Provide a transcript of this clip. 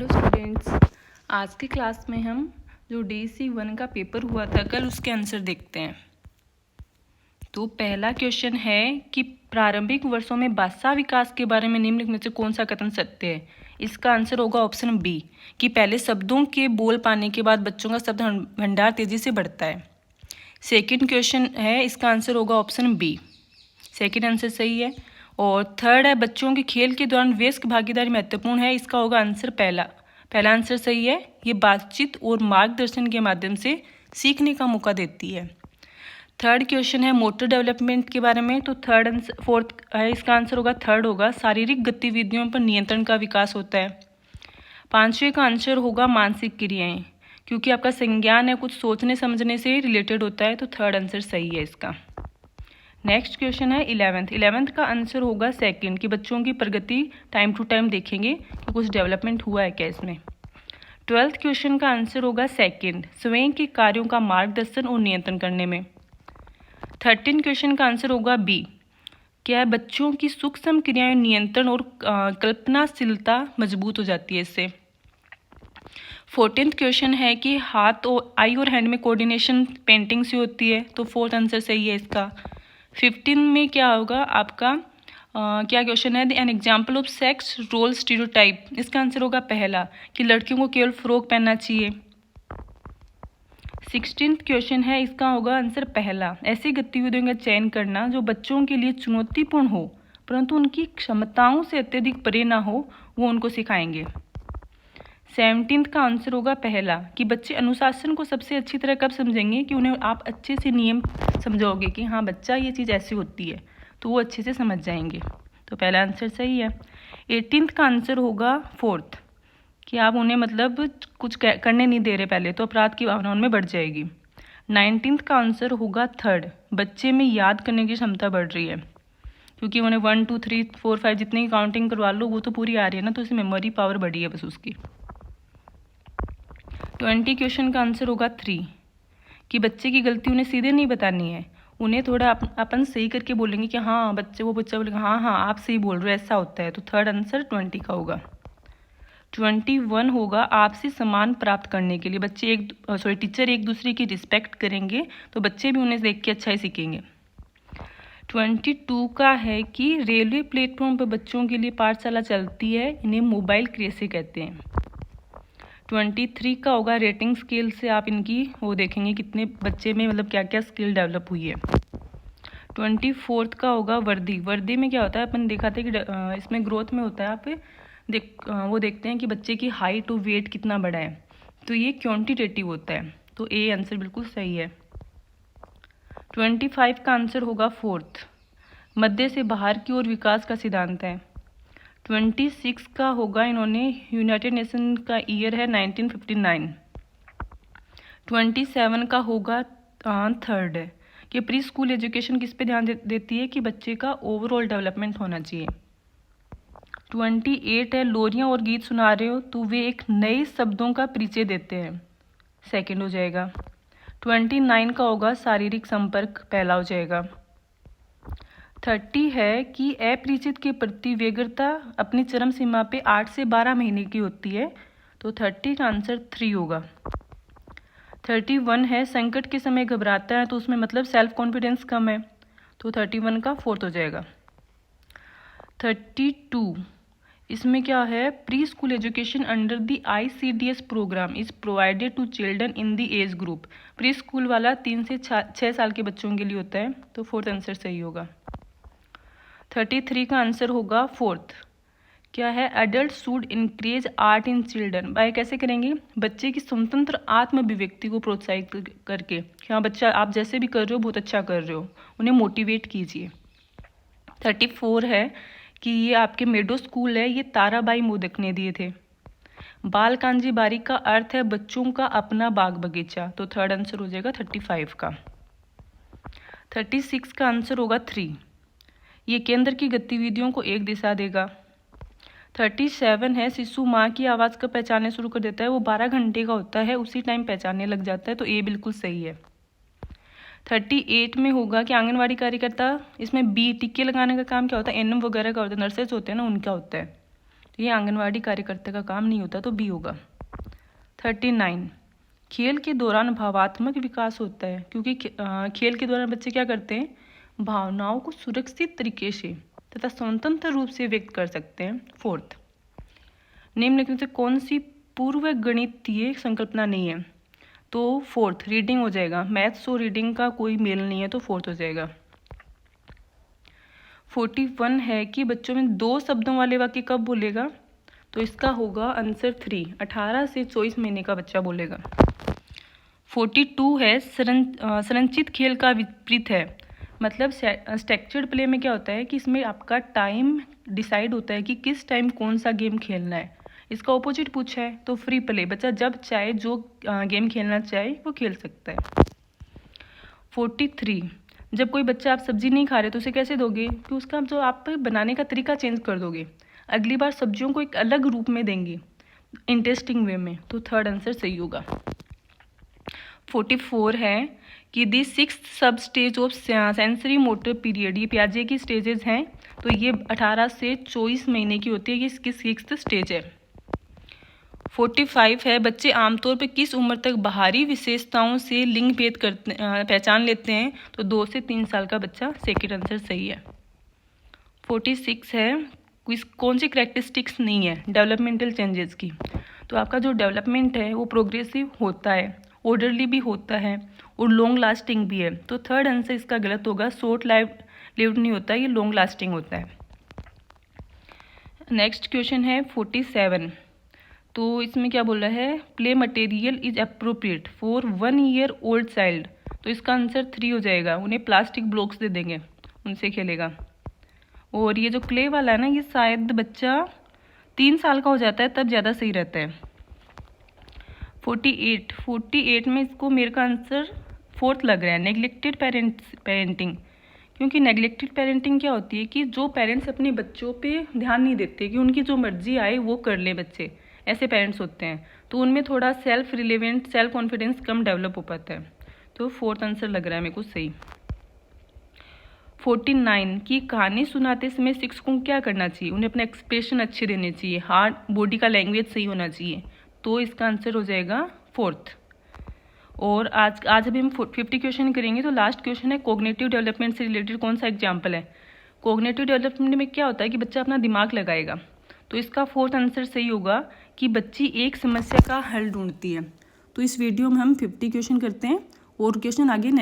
Hello students, आज की class में हम जो DC1 का पेपर हुआ था कल उसके आंसर देखते हैं। तो पहला क्वेश्चन है कि प्रारंभिक वर्षों में भाषा विकास के बारे में निम्नलिखित में से कौन सा कथन सत्य है। इसका आंसर होगा ऑप्शन बी कि पहले शब्दों के बोल पाने के बाद बच्चों का शब्द भंडार तेजी से बढ़ता है। सेकेंड क्वेश्चन है, इसका आंसर होगा ऑप्शन बी, सेकेंड आंसर सही है। और थर्ड है, बच्चों के खेल के दौरान वयस्क भागीदारी महत्वपूर्ण है। इसका होगा आंसर पहला आंसर सही है। ये बातचीत और मार्गदर्शन के माध्यम से सीखने का मौका देती है। थर्ड क्वेश्चन है मोटर डेवलपमेंट के बारे में, तो फोर्थ है, इसका आंसर होगा थर्ड होगा, शारीरिक गतिविधियों पर नियंत्रण का विकास होता है। पांचवें का आंसर होगा मानसिक क्रियाएं, क्योंकि आपका संज्ञान है कुछ सोचने समझने से रिलेटेड होता है, तो थर्ड आंसर सही है इसका। नेक्स्ट क्वेश्चन है इलेवेंथ का आंसर होगा सेकंड कि बच्चों की प्रगति टाइम टू टाइम देखेंगे कि कुछ डेवलपमेंट हुआ है क्या इसमें। 12th क्वेश्चन का आंसर होगा सेकंड, स्वयं के कार्यों का मार्गदर्शन और नियंत्रण करने में। 13 क्वेश्चन का आंसर होगा बी, क्या है बच्चों की सूक्ष्म क्रियाएं नियंत्रण और कल्पनाशीलता मजबूत हो जाती है इससे। 14th क्वेश्चन है कि हाथ और आई और हैंड में कोऑर्डिनेशन पेंटिंग से होती है, तो फोर्थ आंसर सही है इसका। 15 में क्या होगा आपका क्या क्वेश्चन है, an example of sex role stereotype. इसका आंसर होगा पहला कि लड़कियों को केवल फ्रॉक पहनना चाहिए। 16th क्वेश्चन है, इसका होगा आंसर पहला, ऐसी गतिविधियों का चयन करना जो बच्चों के लिए चुनौतीपूर्ण हो परंतु उनकी क्षमताओं से अत्यधिक परे ना हो, वो उनको सिखाएंगे। 17th का आंसर होगा पहला कि बच्चे अनुशासन को सबसे अच्छी तरह कब समझेंगे कि उन्हें आप अच्छे से नियम समझाओगे कि हाँ बच्चा ये चीज़ ऐसी होती है, तो वो अच्छे से समझ जाएंगे, तो पहला आंसर सही है। 18th का आंसर होगा फोर्थ कि आप उन्हें मतलब कुछ करने नहीं दे रहे पहले, तो अपराध की भावना उनमें बढ़ जाएगी। 19th का आंसर होगा थर्ड, बच्चे में याद करने की क्षमता बढ़ रही है, क्योंकि उन्हें 1 2 3 4 5 जितनी काउंटिंग करवा लो वो तो पूरी आ रही है ना, तो उसकी मेमोरी पावर बढ़ी है बस उसकी। 20 क्वेश्चन का आंसर होगा 3 कि बच्चे की गलती उन्हें सीधे नहीं बतानी है, उन्हें थोड़ा अपन सही करके बोलेंगे कि हाँ बच्चा बोलेगा हाँ आप सही बोल रहे हो, ऐसा होता है, तो थर्ड आंसर 20 का होगा। 21 होगा आपसी सम्मान प्राप्त करने के लिए बच्चे टीचर एक दूसरे की रिस्पेक्ट करेंगे, तो बच्चे भी उन्हें देख के अच्छा ही सीखेंगे। 22 का है कि रेलवे प्लेटफॉर्म पर बच्चों के लिए पाठशाला चलती है, इन्हें मोबाइल क्रेसे कहते हैं। 23 का होगा रेटिंग स्केल से आप इनकी वो देखेंगे कितने बच्चे में मतलब क्या क्या स्किल डेवलप हुई है। 24 का होगा वर्दी में क्या होता है, अपन देखा था कि इसमें ग्रोथ में होता है, आप वो देखते हैं कि बच्चे की हाइट और वेट कितना बड़ा है, तो ये क्वांटिटेटिव होता है, तो ए आंसर बिल्कुल सही है। 25 का आंसर होगा फोर्थ, मध्य से बाहर की ओर विकास का सिद्धांत है। 26 का होगा इन्होंने यूनाइटेड नेशन का ईयर है 1959। 27 का होगा थर्ड है कि प्री स्कूल एजुकेशन किस पे ध्यान देती है कि बच्चे का ओवरऑल डेवलपमेंट होना चाहिए। 28 है लोरियां और गीत सुना रहे हो तो वे एक नए शब्दों का परिचय देते हैं, सेकंड हो जाएगा। 29 का होगा शारीरिक संपर्क, पहला हो जाएगा। 30 है कि अपरिचित के प्रति व्यग्रता अपनी चरम सीमा पे 8 से 12 महीने की होती है, तो 30 का आंसर 3 होगा। 31 है संकट के समय घबराता है, तो उसमें मतलब सेल्फ कॉन्फिडेंस कम है, तो 31 का फोर्थ हो जाएगा। 32 इसमें क्या है, pre school education under the ICDS programme is provided to children in the age group. Pre school वाला 3 से 6 साल के बच्चों के लिए होता है, तो फोर्थ आंसर सही होगा। 33 का आंसर होगा फोर्थ, क्या है adult should encourage art in children by कैसे करेंगे, बच्चे की स्वतंत्र आत्म अभिव्यक्ति को प्रोत्साहित करके कि हाँ बच्चा आप जैसे भी कर रहे हो बहुत अच्छा कर रहे हो, उन्हें मोटिवेट कीजिए। 34 है कि ये आपके मेडो स्कूल है, ये ताराबाई मोदक ने दिए थे। बाल कांजी बारी का अर्थ है बच्चों का अपना बाग बगीचा, तो थर्ड आंसर हो जाएगा 35 का। 36 का आंसर होगा 3, ये केंद्र की गतिविधियों को एक दिशा देगा। 37 है शिशु माँ की आवाज़ कब पहचानने शुरू कर देता है, वो 12 घंटे का होता है, उसी टाइम पहचानने लग जाता है, तो ये बिल्कुल सही है। 38 में होगा कि आंगनवाड़ी कार्यकर्ता, इसमें बी टिक्के लगाने का काम क्या होता है, एनएम वगैरह का होता है, नर्सेज होते हैं ना उनका होता है, ये आंगनवाड़ी कार्यकर्ता का काम नहीं होता, तो बी होगा। 39, खेल के दौरान भावात्मक विकास होता है, क्योंकि खेल के दौरान बच्चे क्या करते हैं, भावनाओं को सुरक्षित तरीके से तथा स्वतंत्र रूप से व्यक्त कर सकते हैं। 4, निम्नलिखित में से कौन सी पूर्व गणितीय संकल्पना नहीं है, तो 4 रीडिंग हो जाएगा। मैथ्स और रीडिंग का कोई मेल नहीं है, तो 4 हो जाएगा। 41 है कि बच्चों में 2 शब्दों वाले वाक्य कब बोलेगा, तो इसका होगा आंसर 3, 18 से 24 महीने का बच्चा बोलेगा। 42 है संरचित खेल का विपरीत है, मतलब स्ट्रक्चर्ड प्ले में क्या होता है कि इसमें आपका टाइम डिसाइड होता है कि किस टाइम कौन सा गेम खेलना है। इसका ऑपोजिट पूछा है, तो फ्री प्ले, बच्चा जब चाहे जो गेम खेलना चाहे वो खेल सकता है। 43, जब कोई बच्चा आप सब्जी नहीं खा रहे तो उसे कैसे दोगे, कि उसका जो आप बनाने का तरीका चेंज कर दोगे, अगली बार सब्जियों को एक अलग रूप में देंगे, इंटरेस्टिंग वे में, तो 3rd आंसर सही होगा। 44 है कि दी 6th सब stage of sensory motor period, ये पियाजे की स्टेजेस हैं, तो ये 18 से 24 महीने की होती है, ये इसकी 6th स्टेज है। 45 है बच्चे आमतौर पर किस उम्र तक बाहरी विशेषताओं से लिंग भेद करते पहचान लेते हैं, तो 2 से 3 साल का बच्चा, 2nd आंसर सही है। 46 है कौन सी करैक्टरिस्टिक्स नहीं है डेवलपमेंटल चेंजेस की, तो आपका जो डेवलपमेंट है वो प्रोग्रेसिव होता है, ऑर्डरली भी होता है और लॉन्ग लास्टिंग भी है, तो 3rd आंसर इसका गलत होगा। शॉर्ट लिव्ड नहीं होता, ये लॉन्ग लास्टिंग होता है। नेक्स्ट क्वेश्चन है 47, तो इसमें क्या बोला है, play material is appropriate for 1 year old child, तो इसका आंसर 3 हो जाएगा। उन्हें प्लास्टिक ब्लॉक्स दे देंगे, उनसे खेलेगा। और ये जो क्ले वाला है ना, ये शायद बच्चा 3 साल का हो जाता है तब ज़्यादा सही रहता है। 48 में इसको मेरे का आंसर 4th लग रहा है, नेग्लेक्टेड पेरेंटिंग, क्योंकि नेग्लेक्टेड पेरेंटिंग क्या होती है कि जो पेरेंट्स अपने बच्चों पे ध्यान नहीं देते, कि उनकी जो मर्जी आए वो कर ले बच्चे, ऐसे पेरेंट्स होते हैं, तो उनमें थोड़ा सेल्फ रिलेवेंट, सेल्फ कॉन्फिडेंस कम डेवलप हो पाता है, तो 4th आंसर लग रहा है मेरे को सही। 49 की कहानी सुनाते समय शिक्षकों को क्या करना चाहिए, उन्हें अपने एक्सप्रेशन अच्छे देने चाहिए, हार्ड बॉडी का लैंग्वेज सही होना चाहिए, तो इसका आंसर हो जाएगा 4th। और आज अभी हम 50 क्वेश्चन करेंगे, तो लास्ट क्वेश्चन है कोग्निटिव डेवलपमेंट से रिलेटेड कौन सा एग्जाम्पल है। कोग्निटिव डेवलपमेंट में क्या होता है कि बच्चा अपना दिमाग लगाएगा, तो इसका 4th आंसर सही होगा कि बच्ची एक समस्या का हल ढूंढती है। तो इस वीडियो में हम 50 क्वेश्चन करते हैं और क्वेश्चन आगे नेक्स्ट